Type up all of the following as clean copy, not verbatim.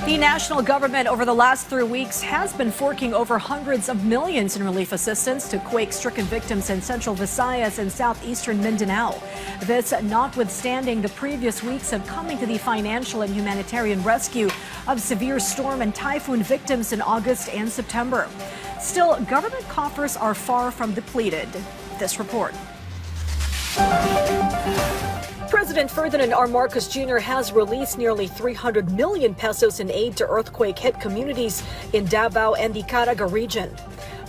The national government over the last 3 weeks has been forking over hundreds of millions in relief assistance to quake-stricken victims in central Visayas and southeastern Mindanao. This notwithstanding the previous weeks of coming to the financial and humanitarian rescue of severe storm and typhoon victims in August and September. Still, government coffers are far from depleted. This report. President Ferdinand R. Marcos Jr. has released nearly 300 million pesos in aid to earthquake-hit communities in Davao and the Caraga region,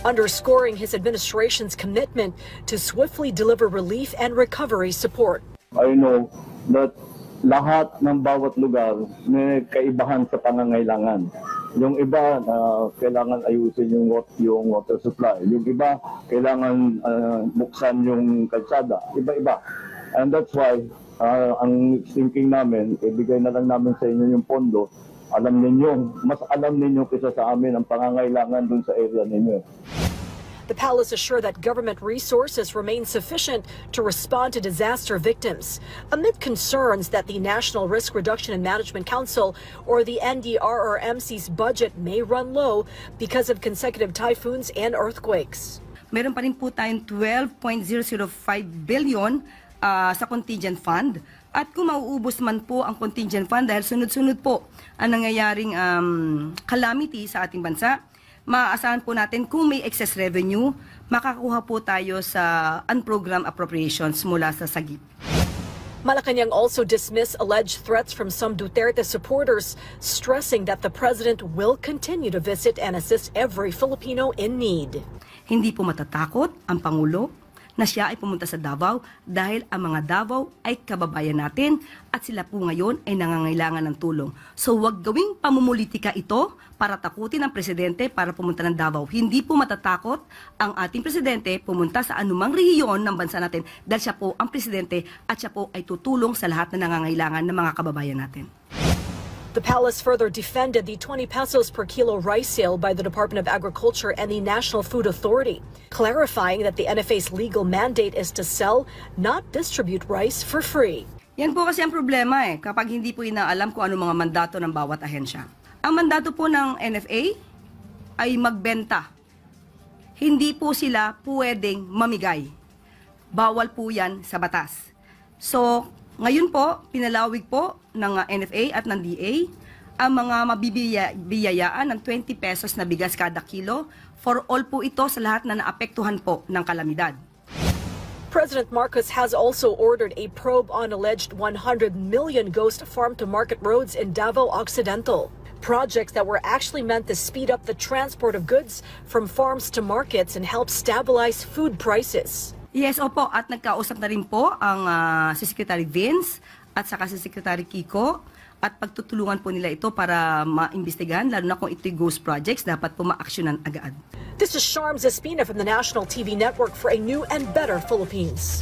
underscoring his administration's commitment to swiftly deliver relief and recovery support. I know that lahat ng bawat lugar may kaibahan sa pangangailangan. Yung iba, kailangan ayusin yung water supply. Yung iba, kailangan buksan yung kalsada. Iba-iba. And that's why, ang thinking namin, ibigay na lang namin sa inyo yung pondo. Alam ninyo, mas alam ninyo kaysa sa amin ang pangangailangan dun sa area ninyo. The palace assured that government resources remain sufficient to respond to disaster victims, amid concerns that the National Risk Reduction and Management Council, or the NDRRMC's budget may run low because of consecutive typhoons and earthquakes. Meron pa rin po tayong 12.005 billion sa contingent fund. At kung mauubos man po ang contingent fund dahil sunod-sunod po ang nangyayaring calamity sa ating bansa, maaasahan po natin kung may excess revenue, makakuha po tayo sa unprogrammed appropriations mula sa SAGIP. Malacanang also dismissed alleged threats from some Duterte supporters, stressing that the president will continue to visit and assist every Filipino in need. Hindi po matatakot ang Pangulo na siya ay pumunta sa Davao dahil ang mga Davao ay kababayan natin at sila po ngayon ay nangangailangan ng tulong. So huwag gawing pamumulitika ito para takutin ang presidente para pumunta ng Davao. Hindi po matatakot ang ating presidente pumunta sa anumang rehiyon ng bansa natin dahil siya po ang presidente at siya po ay tutulong sa lahat na nangangailangan ng mga kababayan natin. The palace further defended the 20 pesos per kilo rice sale by the Department of Agriculture and the National Food Authority, clarifying that the NFA's legal mandate is to sell, not distribute rice for free. Yan po kasi ang problema kapag hindi po inaalam kung ano mga mandato ng bawat ahensya. Ang mandato po ng NFA ay magbenta. Hindi po sila pwedeng mamigay. Bawal po yan sa batas. So, ngayon po, pinalawig po ng NFA at ng DA ang mga mabibiyayaan ng 20 pesos na bigas kada kilo for all po ito sa lahat na naapektuhan po ng kalamidad. President Marcos has also ordered a probe on alleged 100 million ghost farm-to-market roads in Davao Occidental. Projects that were actually meant to speed up the transport of goods from farms to markets and help stabilize food prices. Yes, opo. At nagkausap na rin po ang si Secretary Vince at saka si Secretary Kiko at pagtutulungan po nila ito para maimbestigahan, lalo na kung ito'y ghost projects, dapat po ma-actionan agad. This is Sharm Zespina from the National TV Network for a new and better Philippines.